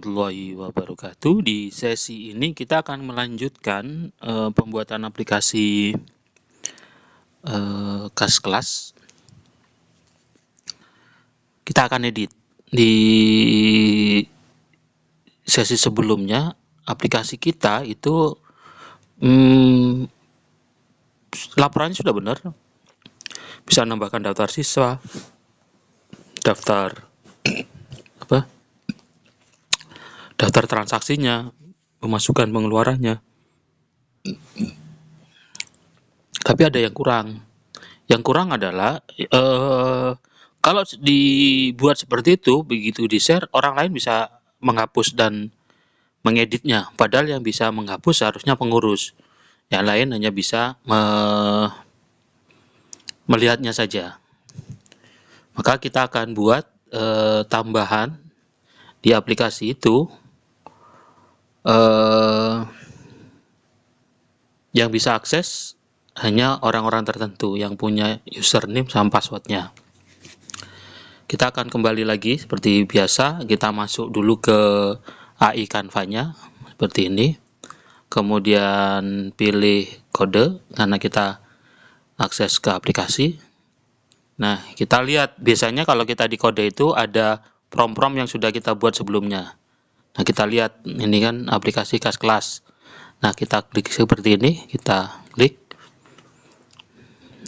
warahmatullahi wabarakatuh. Di sesi ini kita akan melanjutkan pembuatan aplikasi kas kelas. Kita akan edit. Di sesi sebelumnya, aplikasi kita itu laporannya sudah benar. Bisa menambahkan daftar siswa, daftar daftar transaksinya, pemasukan pengeluarannya. Tapi ada yang kurang. Yang kurang adalah kalau dibuat seperti itu, begitu di-share, orang lain bisa menghapus dan mengeditnya. Padahal yang bisa menghapus harusnya pengurus. Yang lain hanya bisa melihatnya saja. Maka kita akan buat tambahan di aplikasi itu yang bisa akses hanya orang-orang tertentu yang punya username sama passwordnya. Kita akan kembali lagi seperti biasa. Kita masuk dulu ke AI Canva-nya seperti ini. Kemudian pilih kode karena kita akses ke aplikasi. Nah, kita lihat biasanya kalau kita di kode itu ada prom-prom yang sudah kita buat sebelumnya. Nah, kita lihat ini kan aplikasi kas kelas. Nah, kita klik seperti ini, kita klik.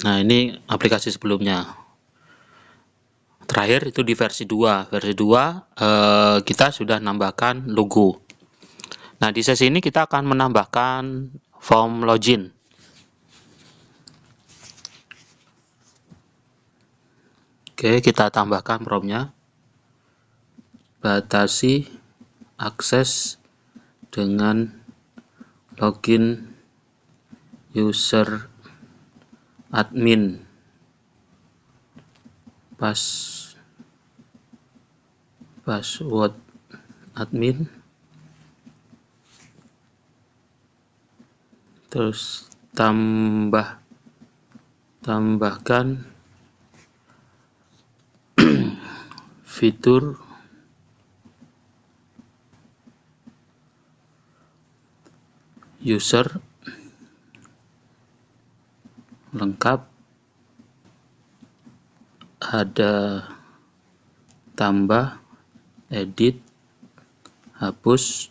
Nah, ini aplikasi sebelumnya. Terakhir itu di versi 2. Versi 2 kita sudah nambahkan logo. Nah, di sesi ini kita akan menambahkan form login. Oke, kita tambahkan promnya. Batasi akses dengan login user admin. Password admin. Terus tambahkan fitur user lengkap, ada tambah, edit, hapus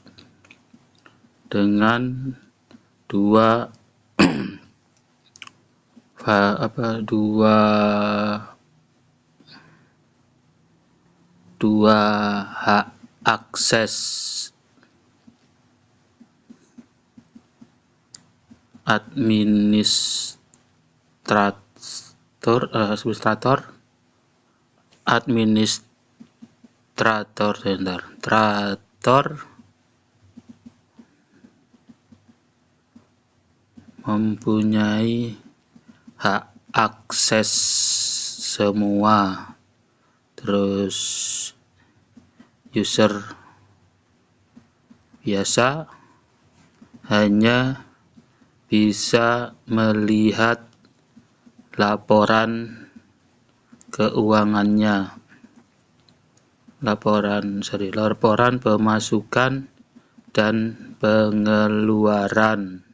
dengan dua hak akses administrator mempunyai hak akses semua. Terus user biasa hanya bisa melihat laporan keuangannya, laporan pemasukan dan pengeluaran.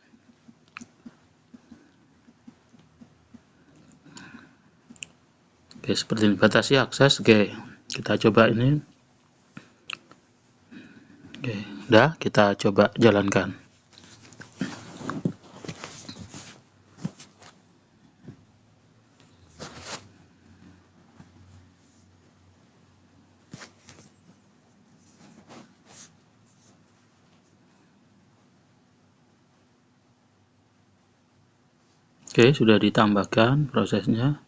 Oke, seperti ini. Batasi akses. Oke, kita coba ini. Oke, udah, kita coba jalankan. Oke, sudah ditambahkan prosesnya.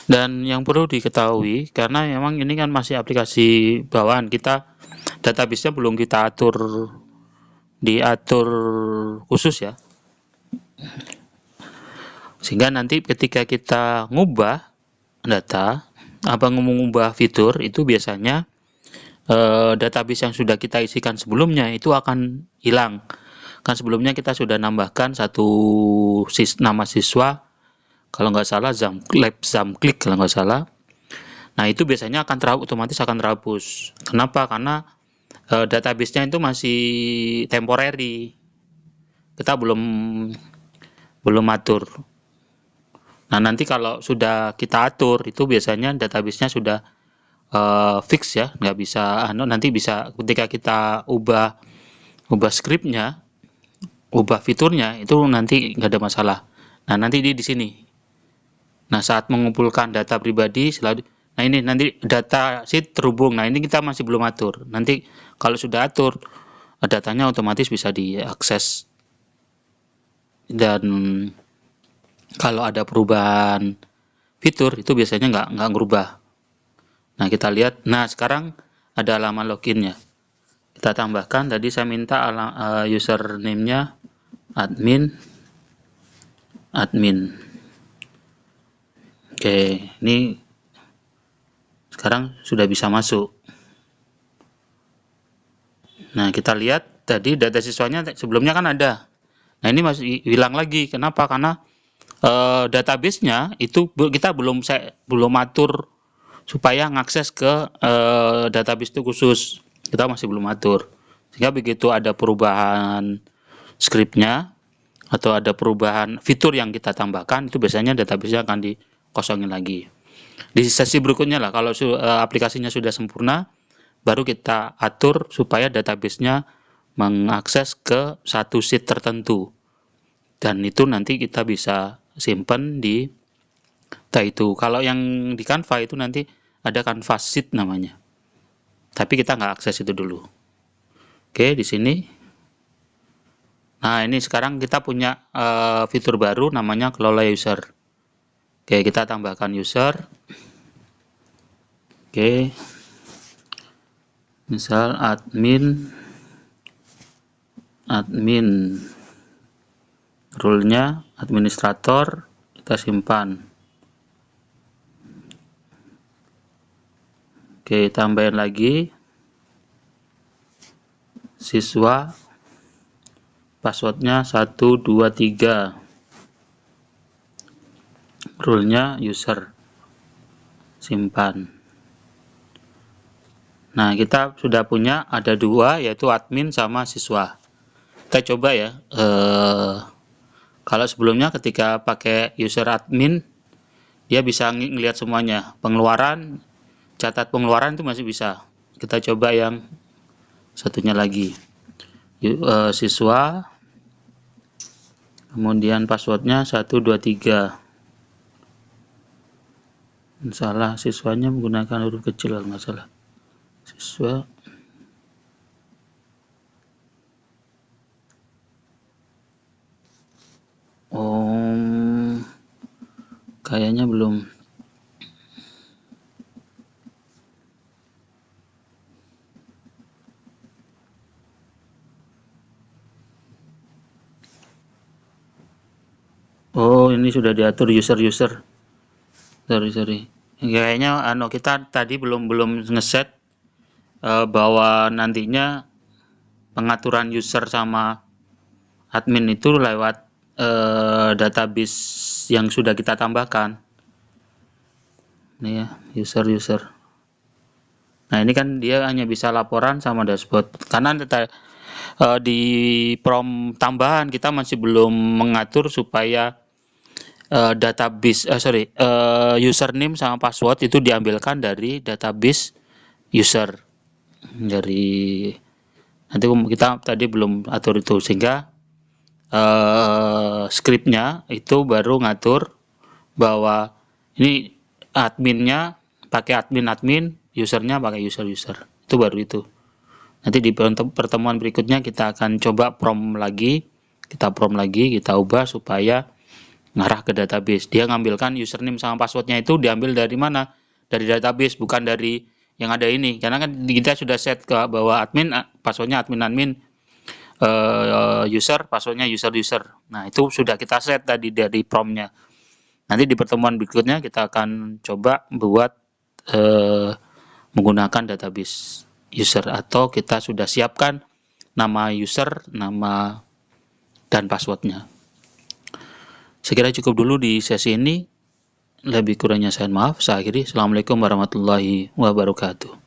Dan yang perlu diketahui, karena memang ini kan masih aplikasi bawaan, kita database-nya belum kita diatur khusus ya. Sehingga nanti ketika kita ngubah data, mengubah fitur, itu biasanya database yang sudah kita isikan sebelumnya itu akan hilang. Kan sebelumnya kita sudah nambahkan satu nama siswa, kalau nggak salah Zamklik kalau nggak salah. Nah, itu biasanya akan otomatis akan terhapus. Kenapa? Karena database-nya itu masih temporary. Kita belum atur. Nah, nanti kalau sudah kita atur, itu biasanya database-nya sudah fix ya, nggak bisa, nanti bisa ketika kita ubah script-nya, ubah fiturnya, itu nanti nggak ada masalah. Nah, nanti di sini. Nah, saat mengumpulkan data pribadi, nah ini nanti data sheet terhubung. Nah, ini kita masih belum atur. Nanti kalau sudah atur, datanya otomatis bisa diakses. Dan kalau ada perubahan fitur, itu biasanya nggak ngerubah. Nah, kita lihat. Nah, sekarang ada halaman loginnya. Kita tambahkan, tadi saya minta username-nya admin. Oke, ini sekarang sudah bisa masuk. Nah, kita lihat tadi data siswanya sebelumnya kan ada. Nah, ini masih hilang lagi. Kenapa? Karena database-nya itu kita belum atur supaya ngakses ke database itu khusus. Kita masih belum atur. Sehingga begitu ada perubahan script-nya atau ada perubahan fitur yang kita tambahkan, itu biasanya database-nya akan dikosongin lagi. Di sesi berikutnya lah, kalau aplikasinya sudah sempurna, baru kita atur supaya database-nya mengakses ke satu sheet tertentu. Dan itu nanti kita bisa simpan di itu. Kalau yang di Canva itu nanti ada Canvas sheet namanya. Tapi kita nggak akses itu dulu. Oke, di sini. Nah, ini sekarang kita punya fitur baru namanya kelola user. Oke, kita tambahkan user. Oke. Misal admin rule-nya administrator, kita simpan. Oke, tambahin lagi siswa, passwordnya 123, rule-nya user, simpan. Nah, kita sudah punya ada dua, yaitu admin sama siswa. Kita coba ya, kalau sebelumnya ketika pakai user admin, dia bisa ngelihat semuanya, pengeluaran, catat pengeluaran itu masih bisa. Kita coba yang satunya lagi, siswa, kemudian passwordnya 123. Salah, siswanya menggunakan huruf kecil kalau nggak salah. Siswa, kayaknya belum. Oh, ini sudah diatur user. Sorry. Kayaknya kita tadi belum ngeset bahwa nantinya pengaturan user sama admin itu lewat database yang sudah kita tambahkan. Ini ya, user. Nah, ini kan dia hanya bisa laporan sama dashboard. Karena di prompt tambahan kita masih belum mengatur supaya database username sama password itu diambilkan dari database user. Dari nanti kita tadi belum atur itu, sehingga scriptnya itu baru ngatur bahwa ini adminnya pakai admin, usernya pakai user. Itu baru itu. Nanti di pertemuan berikutnya kita akan coba kita prompt lagi, kita ubah supaya ngarah ke database. Dia ngambilkan username sama passwordnya itu diambil dari mana? Dari database, bukan dari yang ada ini. Karena kan kita sudah set ke bahwa admin, passwordnya admin, user, passwordnya user. Nah, itu sudah kita set tadi dari prompt-nya. Nanti di pertemuan berikutnya kita akan coba buat menggunakan database user, atau kita sudah siapkan nama user, nama dan passwordnya. Saya kira cukup dulu di sesi ini. Lebih kurangnya saya maaf. Saya akhiri. Assalamualaikum warahmatullahi wabarakatuh.